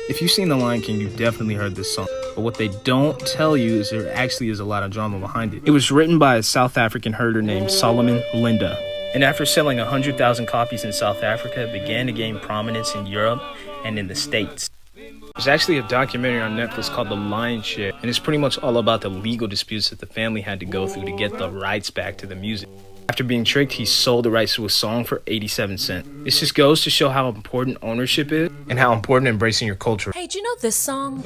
If you've seen The Lion King, you've definitely heard this song. But what they don't tell you is there actually is a lot of drama behind it. It was written by a South African herder named Solomon Linda. And after selling 100,000 copies in South Africa, it began to gain prominence in Europe and in the States. There's actually a documentary on Netflix called The Lion's Share, and it's pretty much all about the legal disputes that the family had to go through to get the rights back to the music. After being tricked, he sold the rights to a song for 87 cents. This just goes to show how important ownership is and how important embracing your culture. Hey, do you know this song?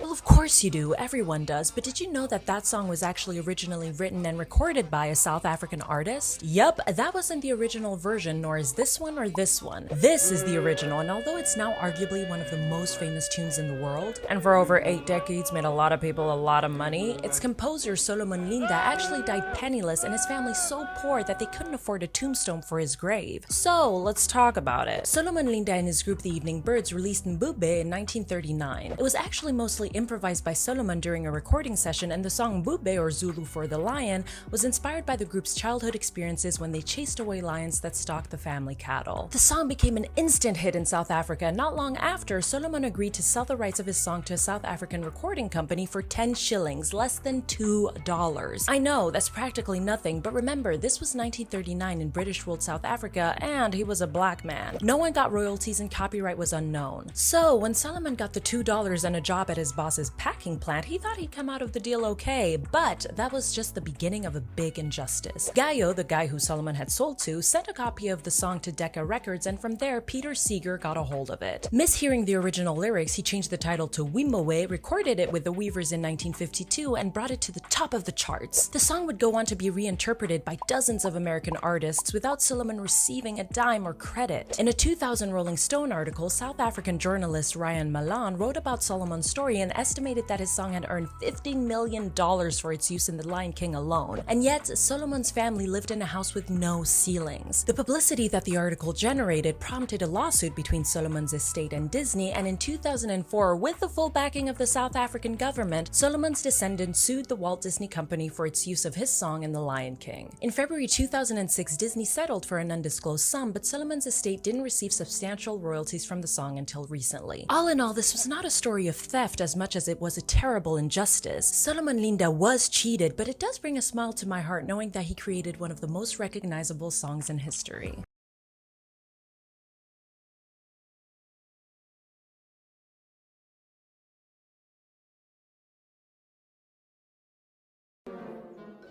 Of course you do, everyone does, but did you know that that song was actually originally written and recorded by a South African artist? Yup, that wasn't the original version, nor is this one or this one. This is the original, and although it's now arguably one of the most famous tunes in the world, and for over 8 decades made a lot of people a lot of money, its composer Solomon Linda actually died penniless and his family so poor that they couldn't afford a tombstone for his grave. So, let's talk about it. Solomon Linda and his group The Evening Birds released Mbube in 1939. It was actually mostly improvised by Solomon during a recording session, and the song Mbube, or Zulu for the lion, was inspired by the group's childhood experiences when they chased away lions that stalked the family cattle. The song became an instant hit in South Africa, and not long after, Solomon agreed to sell the rights of his song to a South African recording company for 10 shillings, less than $2. I know, that's practically nothing, but remember, this was 1939 in British ruled South Africa, and he was a black man. No one got royalties and copyright was unknown. So, when Solomon got the $2 and a job at his boss's packing plant, he thought he'd come out of the deal okay, but that was just the beginning of a big injustice. Gayo, the guy who Solomon had sold to, sent a copy of the song to Decca Records, and from there, Peter Seeger got a hold of it. Mishearing the original lyrics, he changed the title to Wimbowe, recorded it with the Weavers in 1952, and brought it to the top of the charts. The song would go on to be reinterpreted by dozens of American artists without Solomon receiving a dime or credit. In a 2000 Rolling Stone article, South African journalist Ryan Malan wrote about Solomon's story and estimated that his song had earned $50 million for its use in The Lion King alone. And yet, Solomon's family lived in a house with no ceilings. The publicity that the article generated prompted a lawsuit between Solomon's estate and Disney, and in 2004, with the full backing of the South African government, Solomon's descendants sued the Walt Disney Company for its use of his song in The Lion King. In February 2006, Disney settled for an undisclosed sum, but Solomon's estate didn't receive substantial royalties from the song until recently. All in all, this was not a story of theft as much as it was a terrible injustice. Solomon Linda was cheated, but it does bring a smile to my heart knowing that he created one of the most recognizable songs in history.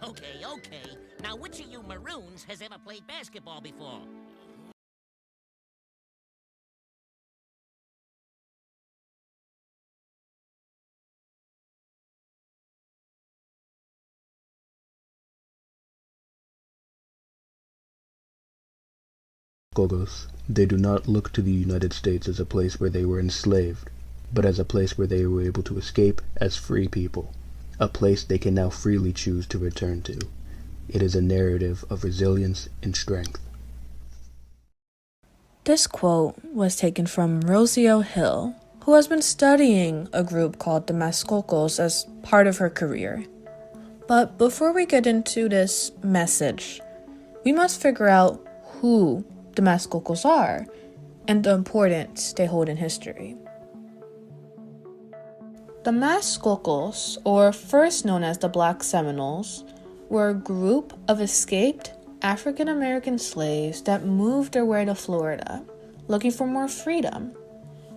Okay. Now, which of you maroons has ever played basketball before? Gogos. They do not look to the United States as a place where they were enslaved, but as a place where they were able to escape as free people, a place they can now freely choose to return to. It is a narrative of resilience and strength. This quote was taken from Rocio Hill, who has been studying a group called the Maskokos as part of her career. But before we get into this message, we must figure out who the Maskokos are and the importance they hold in history. The Maskokos, or first known as the Black Seminoles, were a group of escaped African American slaves that moved their way to Florida, looking for more freedom,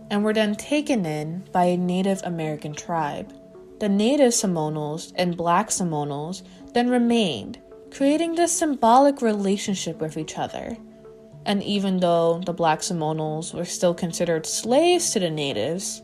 and were then taken in by a Native American tribe. The Native Seminoles and Black Seminoles then remained, creating this symbolic relationship with each other. And even though the Black Seminoles were still considered slaves to the natives,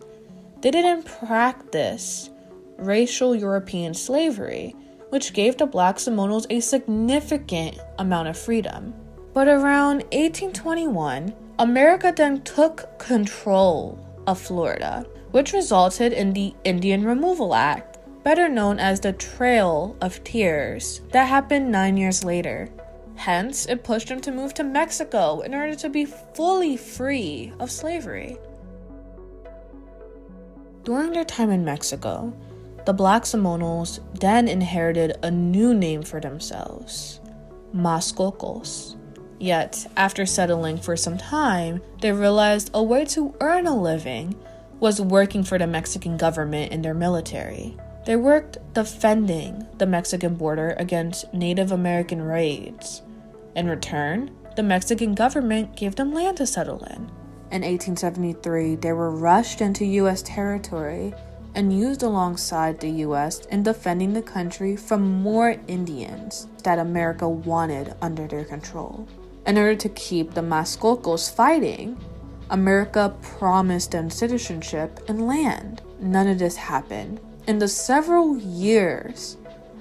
they didn't practice racial European slavery, which gave the Black Seminoles a significant amount of freedom. But around 1821, America then took control of Florida, which resulted in the Indian Removal Act, better known as the Trail of Tears, that happened 9 years later. Hence, it pushed them to move to Mexico in order to be fully free of slavery. During their time in Mexico, the Black Seminoles then inherited a new name for themselves, Maskokos, Yet, after settling for some time, they realized a way to earn a living was working for the Mexican government and their military. They worked defending the Mexican border against Native American raids. In return, the Mexican government gave them land to settle in. In 1873, they were rushed into U.S. territory and used alongside the U.S. in defending the country from more Indians that America wanted under their control. In order to keep the Muskokas fighting, America promised them citizenship and land. None of this happened. In the several years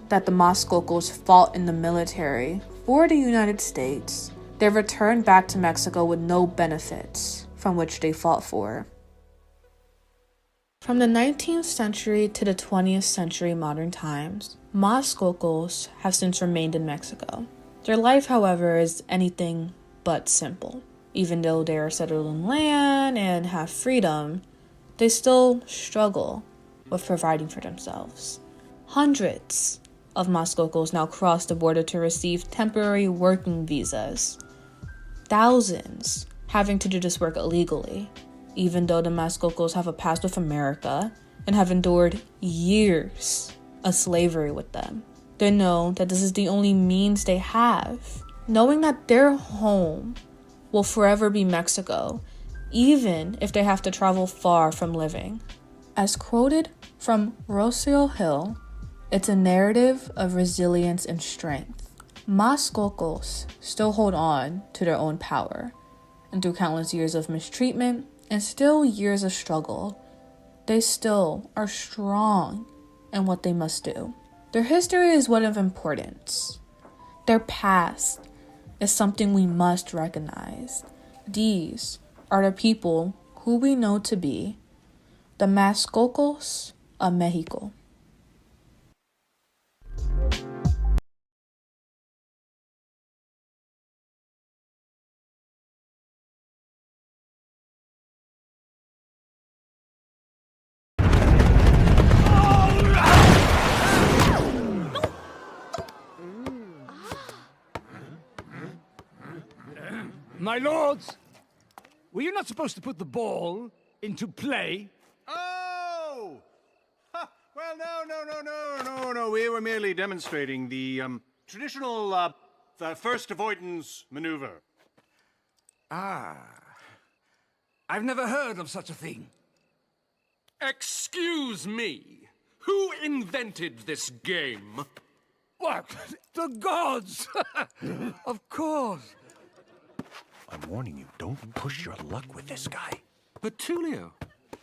that the Muskokas fought in the military for the United States, they returned back to Mexico with no benefits from which they fought for. From the 19th century to the 20th century modern times, Muskokas have since remained in Mexico. Their life, however, is anything but simple. Even though they are settled in land and have freedom, they still struggle with providing for themselves. Hundreds of Muskokas now cross the border to receive temporary working visas. Thousands having to do this work illegally, even though the Muskokas have a past with America and have endured years of slavery with them. They know that this is the only means they have, knowing that their home will forever be Mexico, even if they have to travel far from living. As quoted from Rocio Hill, it's a narrative of resilience and strength. Muskokas still hold on to their own power, and through countless years of mistreatment and still years of struggle, they still are strong in what they must do. Their history is one of importance. Their past is something we must recognize. These are the people who we know to be the Muskokas of Mexico. My lords, were you not supposed to put the ball into play? Oh! Ha! Well, no. We were merely demonstrating the traditional the first avoidance maneuver. Ah. I've never heard of such a thing. Excuse me. Who invented this game? What? The gods! Of course. I'm warning you, don't push your luck with this guy. But Tulio,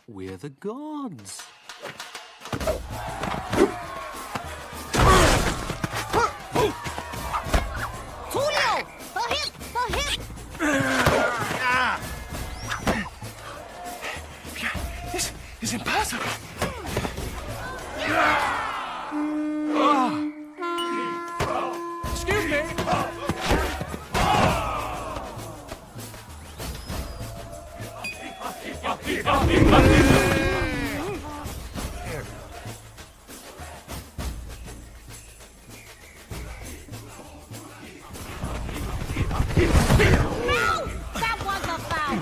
we're the gods. Tulio! The hit! This is impossible. Excuse me. That was a foul!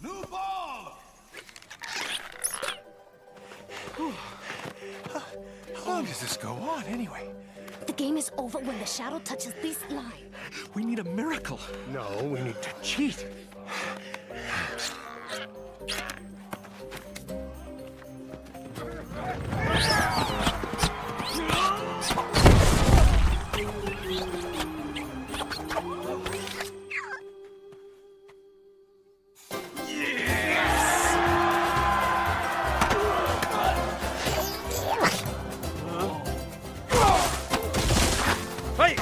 New ball! How long does this go on, anyway? The game is over when the shadow touches this line. We need a miracle. No, we need to cheat. Hey!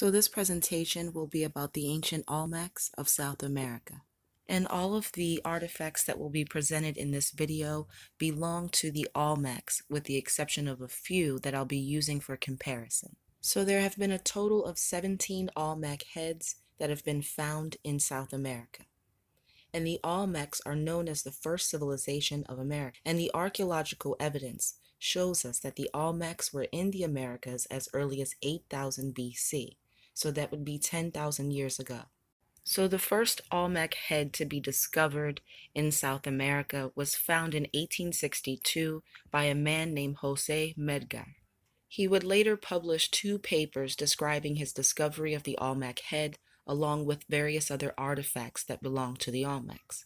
So this presentation will be about the ancient Olmecs of South America. And all of the artifacts that will be presented in this video belong to the Olmecs, with the exception of a few that I'll be using for comparison. So there have been a total of 17 Olmec heads that have been found in South America. And the Olmecs are known as the first civilization of America. And the archaeological evidence shows us that the Olmecs were in the Americas as early as 8000 BC. So that would be 10,000 years ago. So the first Olmec head to be discovered in South America was found in 1862 by a man named Jose Medgar. He would later publish 2 papers describing his discovery of the Olmec head, along with various other artifacts that belong to the Olmecs.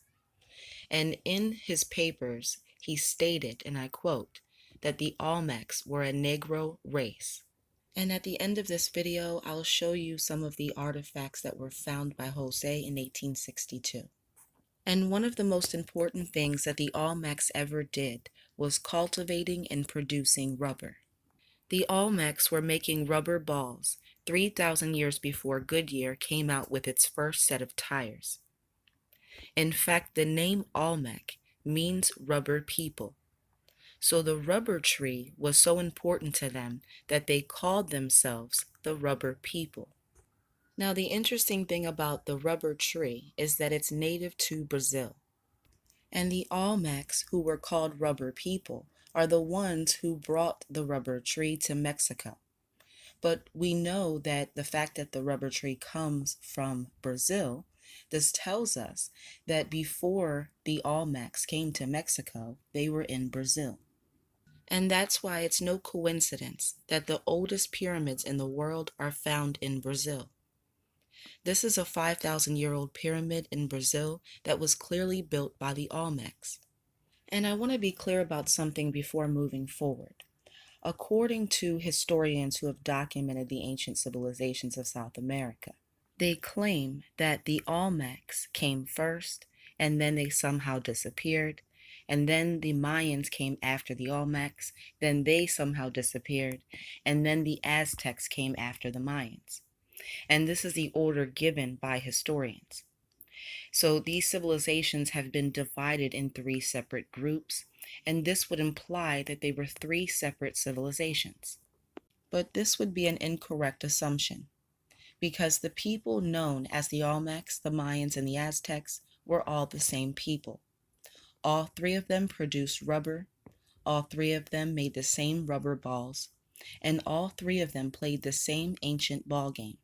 And in his papers, he stated, and I quote, that the Olmecs were a Negro race. And at the end of this video, I'll show you some of the artifacts that were found by Jose in 1862. And one of the most important things that the Olmecs ever did was cultivating and producing rubber. The Olmecs were making rubber balls 3,000 years before Goodyear came out with its first set of tires. In fact, the name Olmec means rubber people. So the rubber tree was so important to them that they called themselves the rubber people. Now, the interesting thing about the rubber tree is that it's native to Brazil. And the Olmecs, who were called rubber people, are the ones who brought the rubber tree to Mexico. But we know that the fact that the rubber tree comes from Brazil, this tells us that before the Olmecs came to Mexico, they were in Brazil. And that's why it's no coincidence that the oldest pyramids in the world are found in Brazil. This is a 5,000-year-old pyramid in Brazil that was clearly built by the Olmecs. And I want to be clear about something before moving forward. According to historians who have documented the ancient civilizations of South America, they claim that the Olmecs came first, and then they somehow disappeared, and then the Mayans came after the Olmecs, then they somehow disappeared, and then the Aztecs came after the Mayans. And this is the order given by historians. So these civilizations have been divided in 3 separate groups, and this would imply that they were 3 separate civilizations. But this would be an incorrect assumption, because the people known as the Olmecs, the Mayans, and the Aztecs were all the same people. All 3 of them produced rubber, all 3 of them made the same rubber balls, and all 3 of them played the same ancient ball game.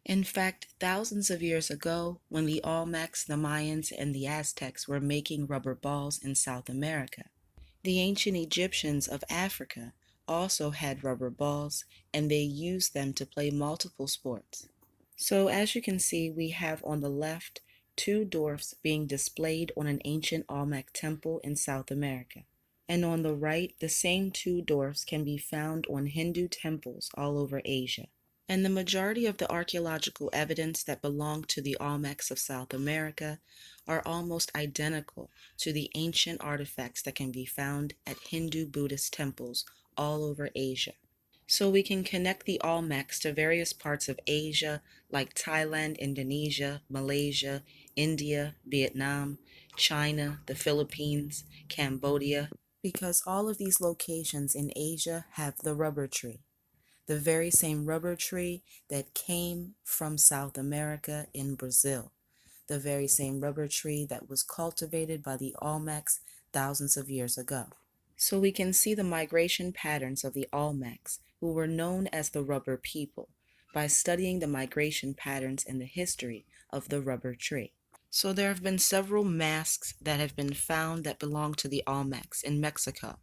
In fact, thousands of years ago, when the Olmecs, the Mayans, and the Aztecs were making rubber balls in South America, the ancient Egyptians of Africa also had rubber balls, and they used them to play multiple sports. So as you can see, we have on the left 2 dwarfs being displayed on an ancient Olmec temple in South America. And on the right, the same 2 dwarfs can be found on Hindu temples all over Asia. And the majority of the archaeological evidence that belong to the Olmecs of South America are almost identical to the ancient artifacts that can be found at Hindu Buddhist temples all over Asia. So we can connect the Olmecs to various parts of Asia like Thailand, Indonesia, Malaysia, India, Vietnam, China, the Philippines, Cambodia, because all of these locations in Asia have the rubber tree. The very same rubber tree that came from South America in Brazil, the very same rubber tree that was cultivated by the Olmecs thousands of years ago. So we can see the migration patterns of the Olmecs, who were known as the rubber people, by studying the migration patterns in the history of the rubber tree. So there have been several masks that have been found that belong to the Olmecs in Mexico.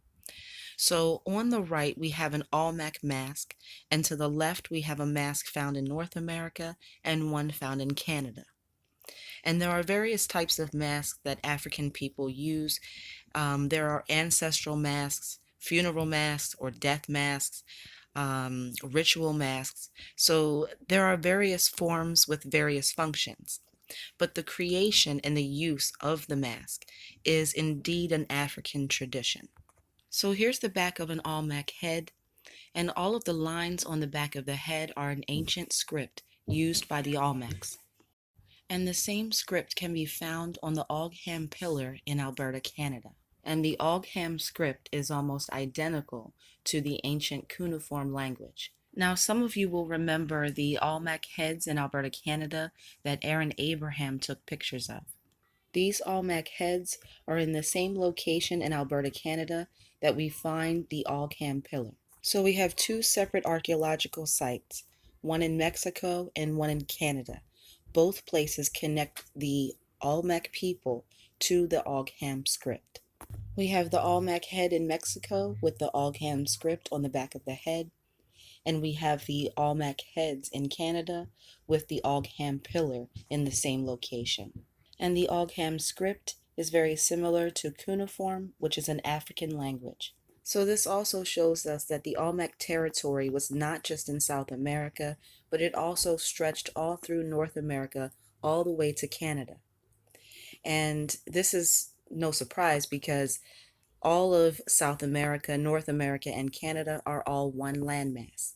So on the right, we have an Olmec mask, and to the left, we have a mask found in North America and one found in Canada. And there are various types of masks that African people use. There are ancestral masks, funeral masks or death masks, ritual masks. So there are various forms with various functions. But the creation and the use of the mask is indeed an African tradition. So here's the back of an Olmec head, And all of the lines on the back of the head are an ancient script used by the Olmecs. And the same script can be found on the Ogham Pillar in Alberta, Canada. And the Ogham script is almost identical to the ancient cuneiform language. Now, some of you will remember the Olmec heads in Alberta, Canada that Aaron Abraham took pictures of. These Olmec heads are in the same location in Alberta, Canada that we find the Ogham Pillar. So we have two separate archaeological sites, one in Mexico and one in Canada. Both places connect the Olmec people to the Ogham script. We have the Olmec head in Mexico with the Ogham script on the back of the head, and we have the Olmec heads in Canada with the Ogham Pillar in the same location. And the Ogham script is very similar to cuneiform, which is an African language. So this also shows us that the Olmec territory was not just in South America, but it also stretched all through North America, all the way to Canada. And this is no surprise because all of South America, North America, and Canada are all one landmass.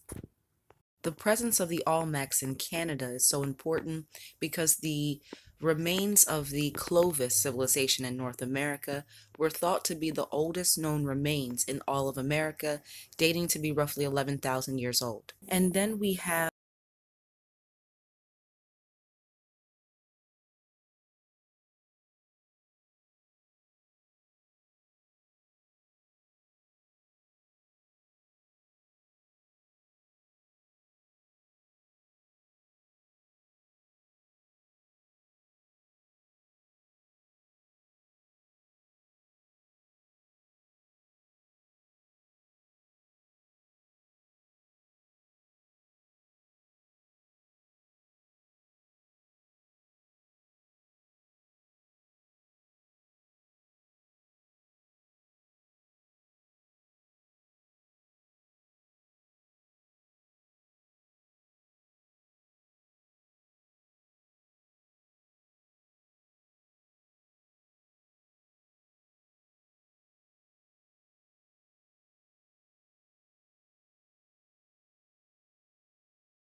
The presence of the Olmecs in Canada is so important because the remains of the Clovis civilization in North America were thought to be the oldest known remains in all of America, dating to be roughly 11,000 years old. And then we have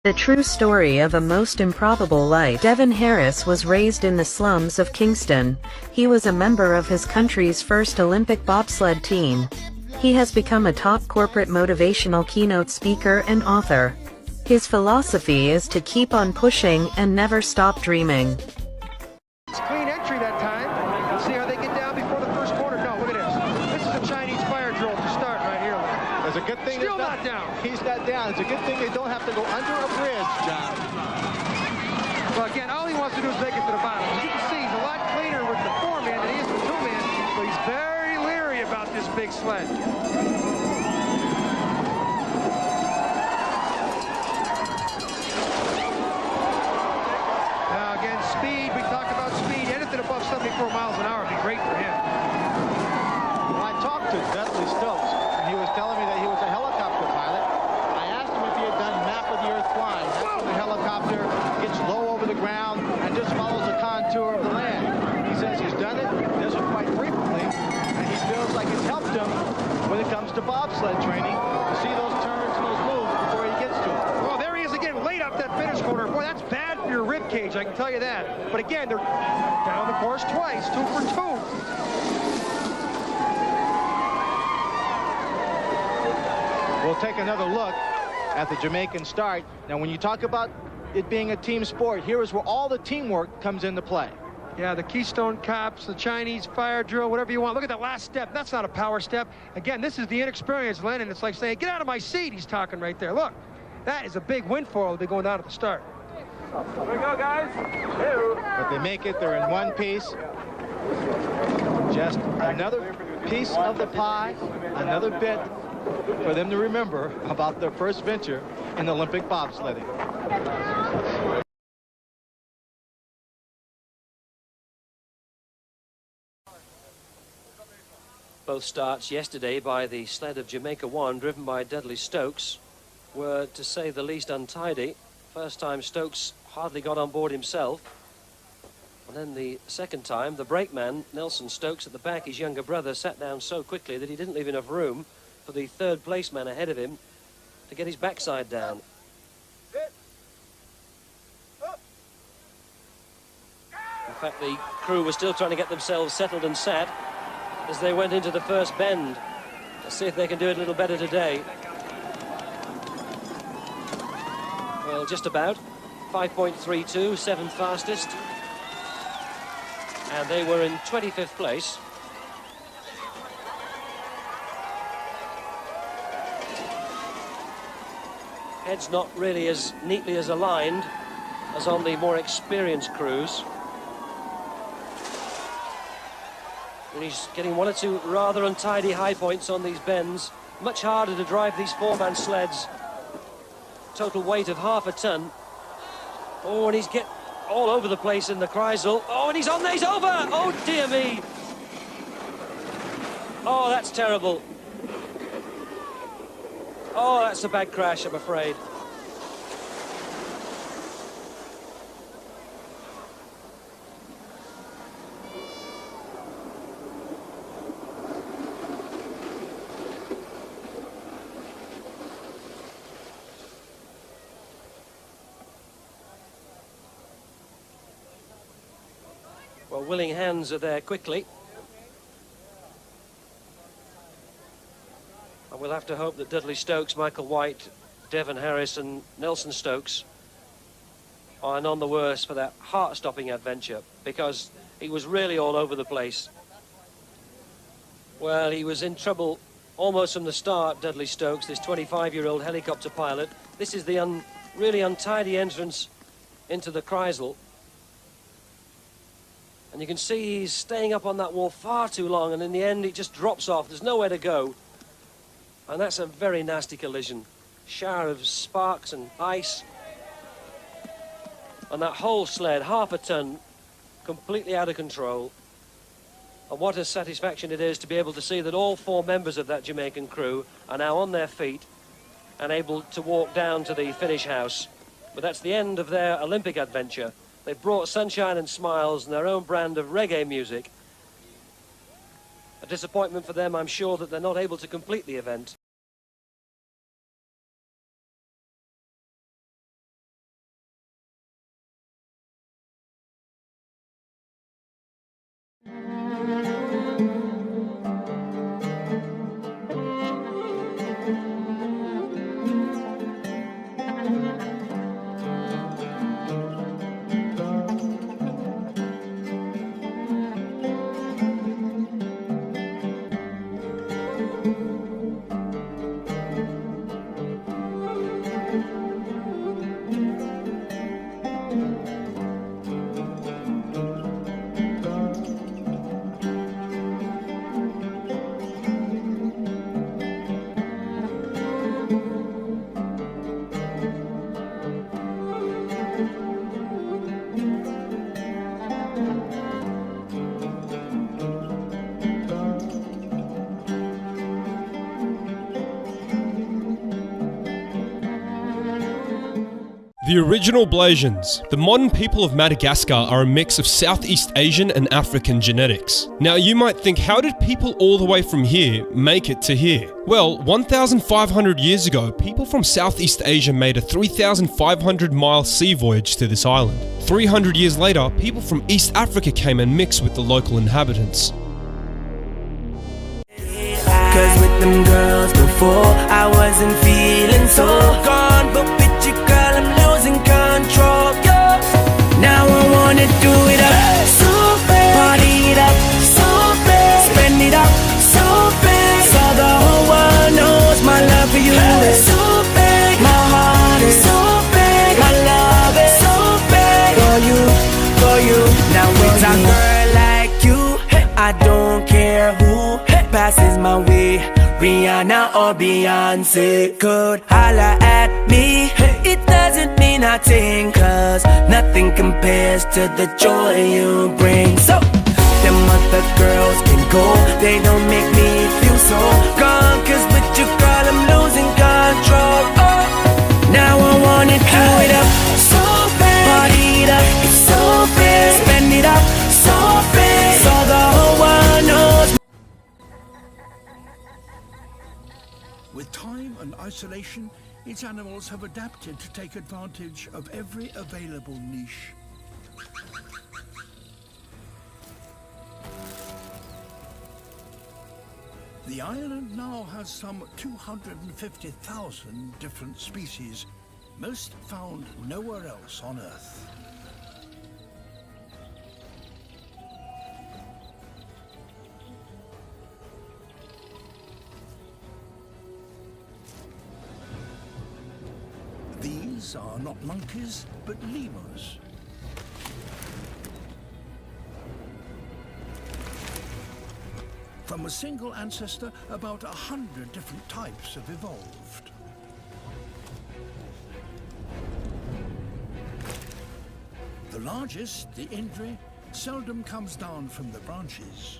The true story of a most improbable life. Devin Harris was raised in the slums of Kingston. He was a member of his country's first Olympic bobsled team. He has become a top corporate motivational keynote speaker and author. His philosophy is to keep on pushing and never stop dreaming. It's clean entry that time. See how they get down before the first corner? No, look at this. This is a Chinese fire drill to start right here. It's a good thing still not down. He's not down. It's a good thing they don't have to go under a bridge, John. Well, again, all he wants to do is make it to the bottom. As you can see, he's a lot cleaner with the four-man than he is with the two-man, so he's very leery about this big sled. Now, again, speed. We talked about speed. Anything above 74 miles an hour would be great for him. Well, I talked to Dudley Stokes, and he was telling me that he was a helicopter pilot. I asked him if he had done map of the earth flying. That's when the helicopter gets low over the ground and just follows the contour of the land. He says he's done it, does it quite frequently, and he feels like it's helped him when it comes to bobsled training to see those turns and those moves before he gets to them. Well, there he is again, late up that finish corner. Boy, that's bad for your rib cage, I can tell you that. But again, they're down the course twice, 2 for 2. We'll take another look at the Jamaican start. Now, when you talk about it being a team sport, here is where all the teamwork comes into play. Yeah, the Keystone Cops, the Chinese fire drill, whatever you want. Look at that last step. That's not a power step. Again, this is the inexperienced Lennon. It's like saying, get out of my seat. He's talking right there. Look, that is a big windfall. They're going down at the start. Here we go, guys. But they make it. They're in one piece. Just another piece of the pie, another bit for them to remember about their first venture in Olympic bobsledding. Both starts yesterday by the sled of Jamaica 1, driven by Dudley Stokes, were, to say the least, untidy. First time Stokes hardly got on board himself. And then the second time, the brakeman, Nelson Stokes, at the back, his younger brother, sat down so quickly that he didn't leave enough room for the third place man ahead of him to get his backside down. In fact, the crew were still trying to get themselves settled and sat as they went into the first bend. Let's see if they can do it a little better today. Well, just about. 5.32, seventh fastest. And they were in 25th place. Heads not really as neatly as aligned as on the more experienced crews. And he's getting one or two rather untidy high points on these bends. Much harder to drive these four-man sleds. Total weight of half a ton. Oh, and he's get all over the place in the Kreisel. Oh, and he's on there, he's over! Oh, dear me! Oh, that's terrible. Oh, that's a bad crash, I'm afraid. Well, willing hands are there quickly. And we'll have to hope that Dudley Stokes, Michael White, Devon Harris and Nelson Stokes are none the worse for that heart-stopping adventure, because he was really all over the place. Well, he was in trouble almost from the start, Dudley Stokes, this 25-year-old helicopter pilot. This is the really untidy entrance into the Kreisel. And you can see he's staying up on that wall far too long, and in the end it just drops off. There's nowhere to go. And that's a very nasty collision. Shower of sparks and ice. And that whole sled, half a ton, completely out of control. And what a satisfaction it is to be able to see that all four members of that Jamaican crew are now on their feet and able to walk down to the finish house. But that's the end of their Olympic adventure. They've brought sunshine and smiles and their own brand of reggae music. A disappointment for them, I'm sure, that they're not able to complete the event. The original Blasians. The modern people of Madagascar are a mix of Southeast Asian and African genetics. Now you might think, how did people all the way from here make it to here? Well, 1,500 years ago, people from Southeast Asia made a 3,500-mile sea voyage to this island. 300 years later, people from East Africa came and mixed with the local inhabitants. Cause with them girls before, I wasn't feeling so gone, but with you, girl, I'm losing control, yo. Now I wanna do it up, so bad. Party it up, so bad. Spend it up, so bad. So the whole world knows my love for you is so big. My heart is so big. My love is so big. For you. Now with a girl like you, I don't care who passes my way. Rihanna or Beyonce could holla at me. It doesn't mean nothing, cause nothing compares to the joy you bring. So them other girls can go, they don't make me feel so gone. Cause with you, girl, I'm losing control. Oh, now I wanna do it up so bad. Party it up, it's so bad. Spend it up so bad. So the whole world knows. With time and isolation, its animals have adapted to take advantage of every available niche. The island now has some 250,000 different species, most found nowhere else on Earth. These are not monkeys, but lemurs. From a single ancestor, about 100 different types have evolved. The largest, the Indri, seldom comes down from the branches.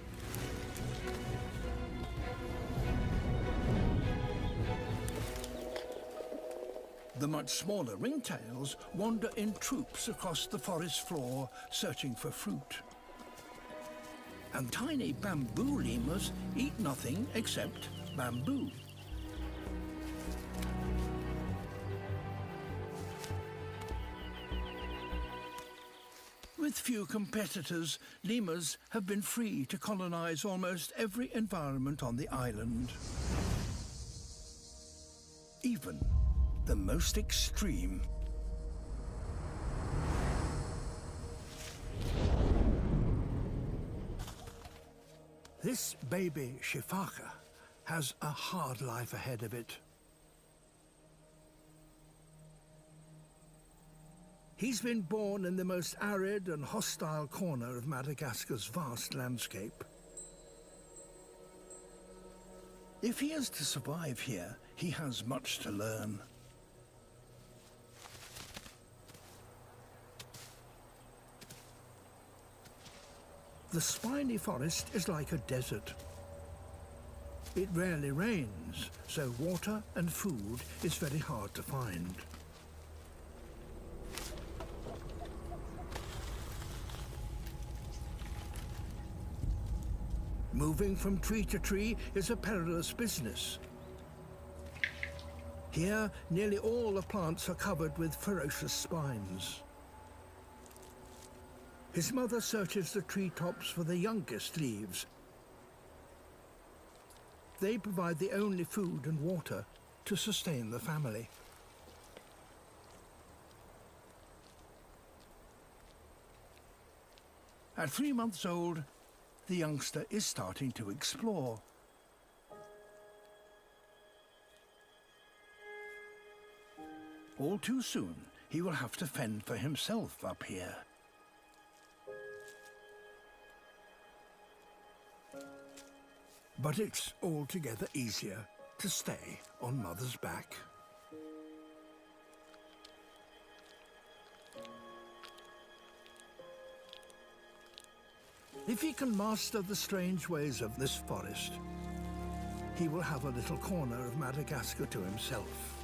The much smaller ringtails wander in troops across the forest floor, searching for fruit. And tiny bamboo lemurs eat nothing except bamboo. With few competitors, lemurs have been free to colonize almost every environment on the island. Even the most extreme. This baby Shifaka has a hard life ahead of it. He's been born in the most arid and hostile corner of Madagascar's vast landscape. If he is to survive here, he has much to learn. The spiny forest is like a desert. It rarely rains, so water and food is very hard to find. Moving from tree to tree is a perilous business. Here, nearly all the plants are covered with ferocious spines. His mother searches the treetops for the youngest leaves. They provide the only food and water to sustain the family. At 3 months old, the youngster is starting to explore. All too soon, he will have to fend for himself up here. But it's altogether easier to stay on Mother's back. If he can master the strange ways of this forest, he will have a little corner of Madagascar to himself.